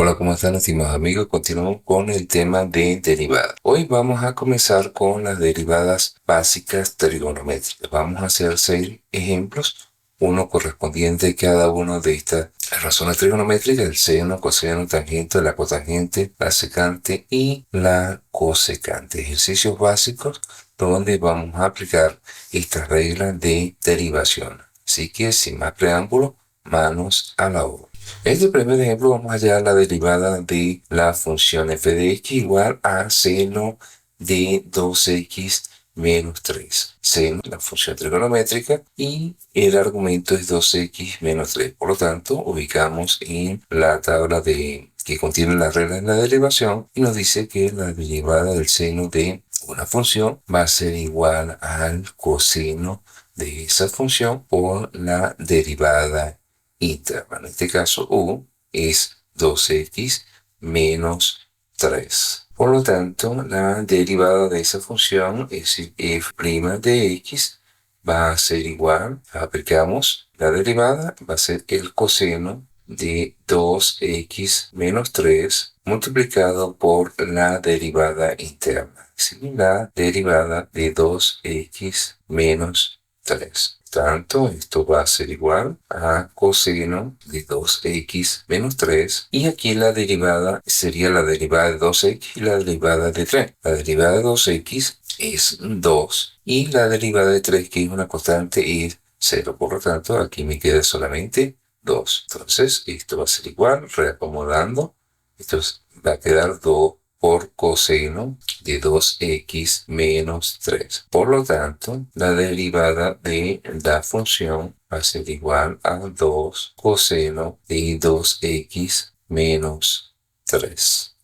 Hola, ¿cómo están, estimados amigos? Continuamos con el tema de derivadas. Hoy vamos a comenzar con las derivadas básicas trigonométricas. Vamos a hacer 6 ejemplos, uno correspondiente a cada una de estas razones trigonométricas: el seno, coseno, tangente, la cotangente, la secante y la cosecante. Ejercicios básicos donde vamos a aplicar estas reglas de derivación. Así que, sin más preámbulo, manos a la obra. En este primer ejemplo vamos a hallar la derivada de la función f de x igual a seno de 2x menos 3. Seno, la función trigonométrica, y el argumento es 2x menos 3. Por lo tanto, ubicamos en la tabla que contiene las reglas de la derivación y nos dice que la derivada del seno de una función va a ser igual al coseno de esa función por la derivada interna. En este caso, u es 2x menos 3. Por lo tanto, la derivada de esa función, es f' de x, va a ser igual, aplicamos la derivada, va a ser el coseno de 2x menos 3 multiplicado por la derivada interna, es decir, la derivada de 2x menos 3. Tanto, esto va a ser igual a coseno de 2x menos 3. Y aquí la derivada sería la derivada de 2x y la derivada de 3. La derivada de 2x es 2 y la derivada de 3, que es una constante, es 0. Por lo tanto, aquí me queda solamente 2. Entonces, esto va a ser igual, reacomodando. Esto va a quedar 2 por coseno de 2x menos 3. Por lo tanto, la derivada de la función va a ser igual a 2 coseno de 2x menos 3.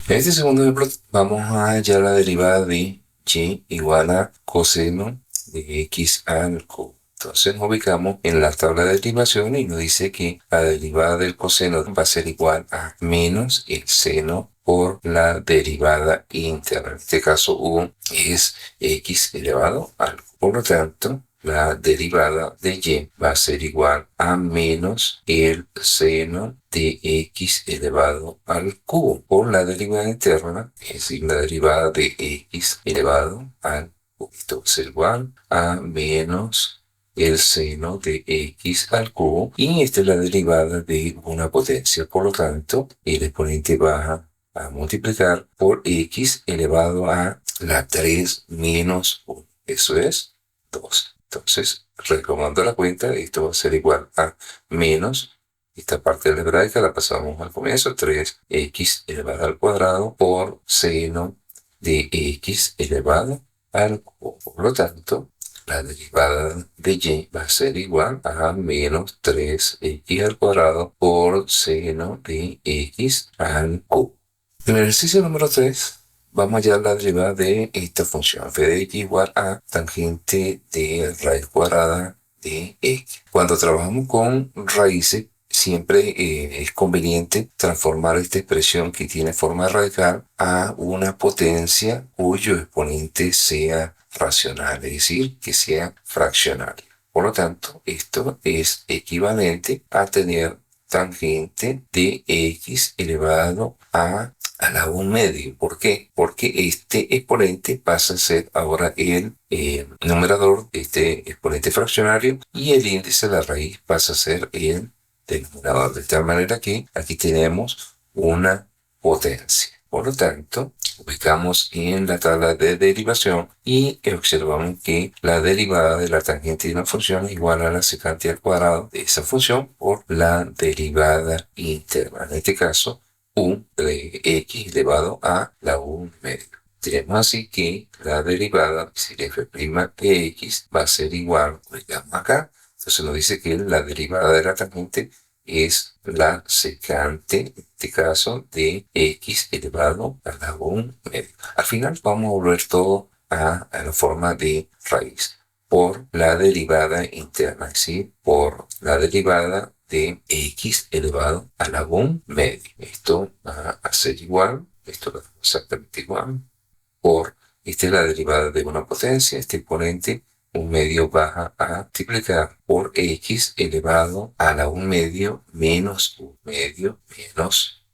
En este segundo ejemplo vamos a hallar la derivada de y igual a coseno de x al cubo. Entonces nos ubicamos en la tabla de derivación y nos dice que la derivada del coseno va a ser igual a menos el seno por la derivada interna. En este caso, u es x elevado al cubo. Por lo tanto, la derivada de y va a ser igual a menos el seno de x elevado al cubo por la derivada interna, es decir, la derivada de x elevado al cubo. Esto va a ser igual a menos el seno de x al cubo, y esta es la derivada de una potencia. Por lo tanto, el exponente va a multiplicar por x elevado a la 3 menos 1. Eso es 2. Entonces, retomando la cuenta, esto va a ser igual a menos, esta parte algebraica la pasamos al comienzo, 3x elevado al cuadrado por seno de x elevado al cubo. Por lo tanto, la derivada de y va a ser igual a menos 3x al cuadrado por seno de x al cubo. En el ejercicio número 3, vamos a hallar la derivada de esta función f de x igual a tangente de raíz cuadrada de x. Cuando trabajamos con raíces, siempre es conveniente transformar esta expresión que tiene forma radical a una potencia cuyo exponente sea racional, es decir, que sea fraccional. Por lo tanto, esto es equivalente a tener tangente de x elevado a la 1 medio. ¿Por qué? Porque este exponente pasa a ser ahora el numerador de este exponente fraccionario y el índice de la raíz pasa a ser el denominador. De tal manera que aquí tenemos una potencia. Por lo tanto, ubicamos en la tabla de derivación y observamos que la derivada de la tangente de una función es igual a la secante al cuadrado de esa función por la derivada interna. En este caso, u de x elevado a la 1 medio. Tenemos así que la derivada, si f' de x, va a ser igual, ubicamos acá. Entonces nos dice que la derivada de la tangente es la secante, en este caso, de x elevado a la 1 medio. Al final vamos a volver todo a la forma de raíz por la derivada interna, ¿sí? Por la derivada de x elevado a la 1 medio. Esto va a ser igual, esto va a ser exactamente igual, por, esta es la derivada de una potencia, este exponente 1 medio va a multiplicar por x elevado a la 1 medio menos 1 medio menos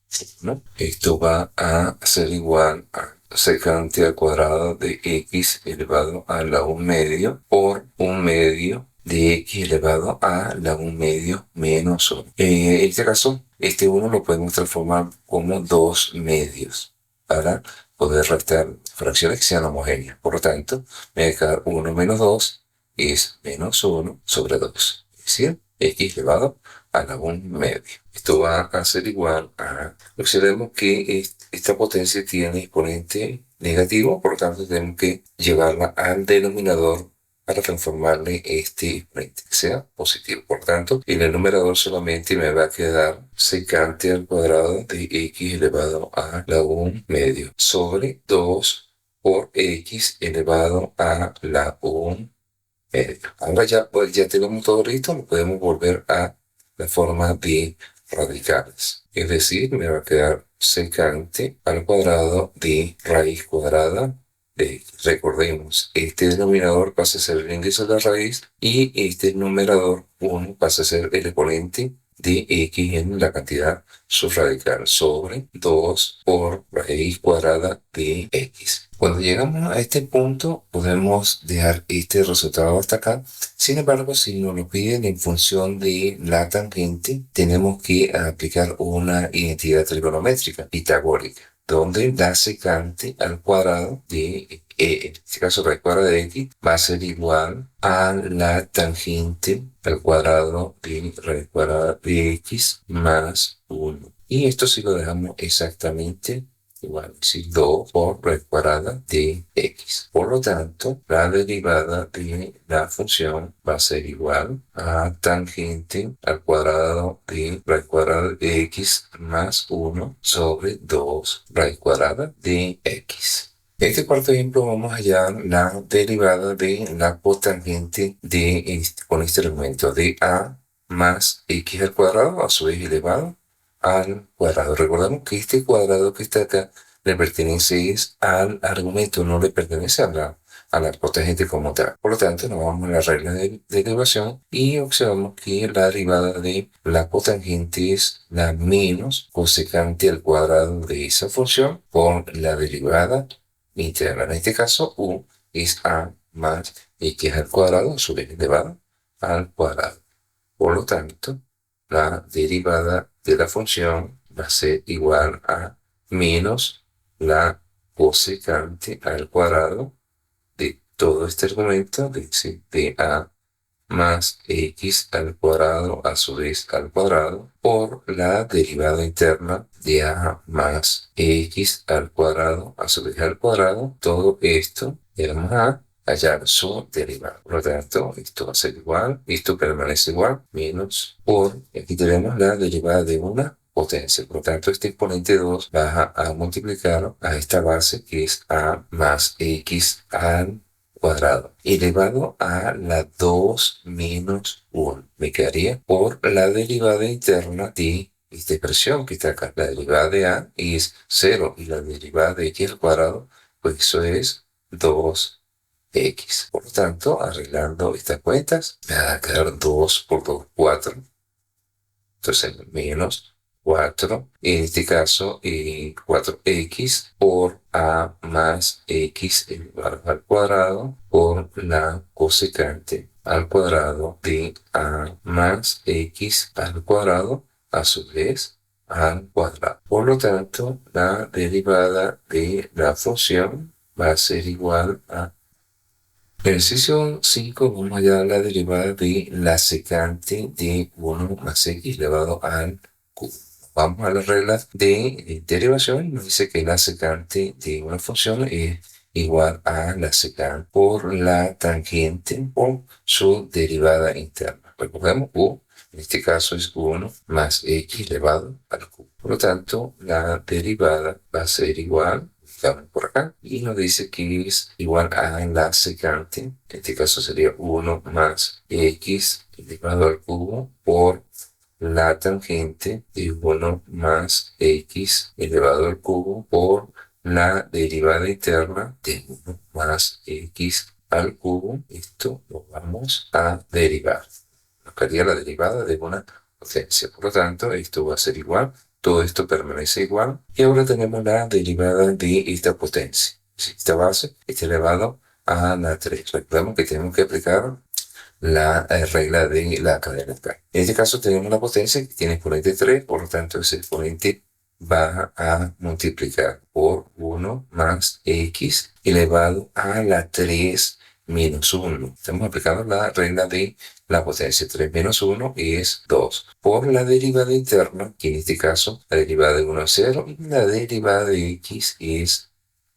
¿no? Esto va a ser igual a secante al cuadrado de x elevado a la 1 medio por 1 medio de x elevado a la 1 medio menos 1. En este caso, este 1 lo podemos transformar como 2 medios para poder restar fracciones que sean homogéneas. Por lo tanto, me va a quedar 1 menos 2 es menos 1 sobre 2. Es decir, x elevado a la 1 medio. Esto va a ser igual a... Observemos que esta potencia tiene exponente negativo, por lo tanto tenemos que llevarla al denominador para transformarle este exponente que sea positivo. Por tanto, en el numerador solamente me va a quedar secante al cuadrado de x elevado a la 1 medio sobre 2 por x elevado a la 1 medio. Ahora ya, pues, ya tenemos todo listo, lo podemos volver a la forma de radicales. Es decir, me va a quedar secante al cuadrado de raíz cuadrada de x. Recordemos, este denominador pasa a ser el índice de la raíz y este numerador 1 pasa a ser el exponente de x en la cantidad subradical sobre 2 por raíz cuadrada de x. Cuando llegamos a este punto, podemos dejar este resultado hasta acá. Sin embargo, si nos lo piden en función de la tangente, tenemos que aplicar una identidad trigonométrica pitagórica, donde la secante al cuadrado de, en este caso raíz cuadrada de x, va a ser igual a la tangente al cuadrado de raíz cuadrada de x más 1. Y esto si lo dejamos exactamente igual, si 2 por raíz cuadrada de x. Por lo tanto, la derivada de la función va a ser igual a tangente al cuadrado de raíz cuadrada de x más 1 sobre 2 raíz cuadrada de x. En este cuarto ejemplo vamos a hallar la derivada de la cotangente con este argumento de a más x al cuadrado a su vez elevado al cuadrado. Recordamos que este cuadrado que está acá le pertenece al argumento, no le pertenece a la cotangente como tal. Por lo tanto, nos vamos a la regla de derivación y observamos que la derivada de la cotangente es la menos cosecante al cuadrado de esa función por la derivada interna. En este caso, u es a más x al cuadrado a su vez elevado al cuadrado. Por lo tanto, la derivada de la función va a ser igual a menos la cosecante al cuadrado de todo este argumento, de a más x al cuadrado a su vez al cuadrado por la derivada interna de a más x al cuadrado a su vez al cuadrado. Todo esto vamos a hallar su derivada. Por lo tanto, esto va a ser igual, esto permanece igual, menos por, aquí tenemos la derivada de una potencia. Por lo tanto, este exponente 2 va a multiplicar a esta base que es a más x al cuadrado elevado a la 2 menos 1. Me quedaría por la derivada interna de esta expresión que está acá. La derivada de a es 0 y la derivada de x al cuadrado, pues eso es 2x. Por lo tanto, arreglando estas cuentas, me va a quedar 2 por 2, 4. Entonces, menos 4, en este caso 4x por a más x elevado al cuadrado por la cosecante al cuadrado de a más x al cuadrado a su vez al cuadrado. Por lo tanto, la derivada de la función va a ser igual a... Ejercicio 5, vamos a hallar la derivada de la secante de 1 más x elevado al cubo. Vamos a las reglas de derivación y nos dice que la secante de una función es igual a la secante por la tangente por su derivada interna. Recordemos, u, en este caso es 1 más x elevado al cubo. Por lo tanto, la derivada va a ser igual por acá y nos dice que es igual a la secante, en este caso sería 1 más x elevado al cubo por la tangente de 1 más x elevado al cubo por la derivada interna de 1 más x al cubo. Esto lo vamos a derivar. Nos quedaría la derivada de una potencia. Por lo tanto, esto va a ser igual Todo esto permanece igual. Y ahora tenemos la derivada de esta potencia. Esta base está elevado a la 3. Recordemos que tenemos que aplicar la regla de la cadena de K. En este caso tenemos la potencia que tiene exponente 3, por lo tanto ese exponente va a multiplicar por 1 más x elevado a la 3 menos 1. Estamos aplicando la regla de la potencia. 3 menos 1 es 2. Por la derivada interna, que en este caso la derivada de 1 es 0, y la derivada de x es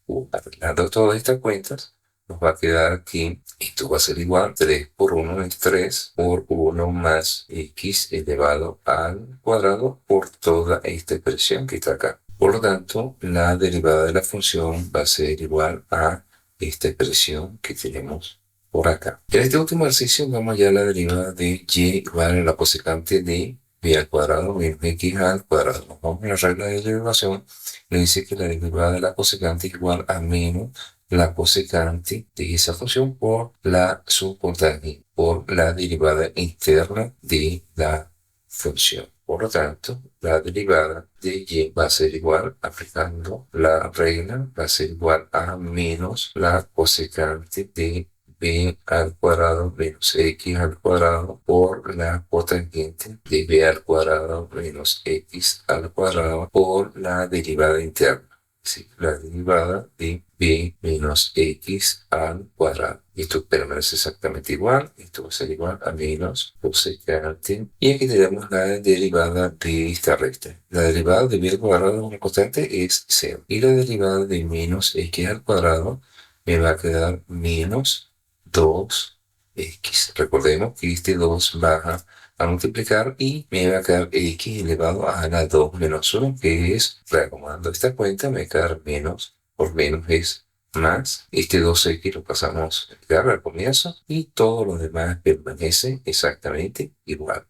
1. Aplicando todas estas cuentas, nos va a quedar aquí, esto va a ser igual, 3 por 1 es 3 por 1 más x elevado al cuadrado por toda esta expresión que está acá. Por lo tanto, la derivada de la función va a ser igual a esta expresión que tenemos por acá. En este último ejercicio vamos ya a la derivada de y igual a la cosecante de b al cuadrado menos x al cuadrado. Nos vamos a la regla de derivación. Nos dice que la derivada de la cosecante es igual a menos la cosecante de esa función por la subcontangente, por la derivada interna de la función. Por lo tanto, la derivada de y va a ser igual, aplicando la regla, va a ser igual a menos la cosecante de b al cuadrado menos x al cuadrado por la cotangente de b al cuadrado menos x al cuadrado por la derivada interna. Sí, la derivada de b menos x al cuadrado. Esto permanece exactamente igual. Esto va a ser igual a menos cosecante. Y aquí tenemos la derivada de esta recta. La derivada de b al cuadrado de una constante es 0. Y la derivada de menos x al cuadrado me va a quedar menos 2x. Recordemos que este 2 baja a multiplicar y me va a quedar x elevado a la 2 menos 1, que es, reacomodando esta cuenta, me va a quedar menos, por menos es más. Este 2x lo pasamos a pegar al comienzo y todo lo demás permanece exactamente igual.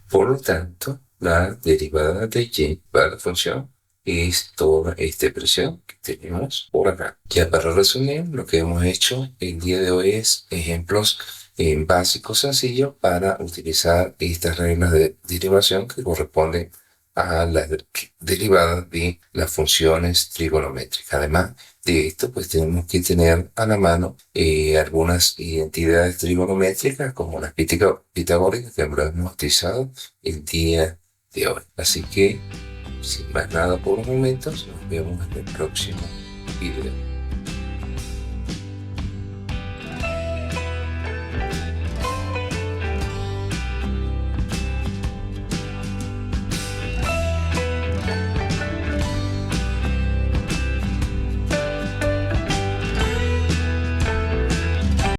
Por lo tanto, la derivada de y para la función es toda esta expresión que tenemos por acá. Ya para resumir, lo que hemos hecho el día de hoy es ejemplos básicos sencillos para utilizar estas reglas de derivación que corresponden a las derivadas de las funciones trigonométricas. Además de esto, pues tenemos que tener a la mano algunas identidades trigonométricas como las pitagóricas que hemos utilizado el día de hoy. Así que, sin más nada por los momentos, nos vemos en el próximo video.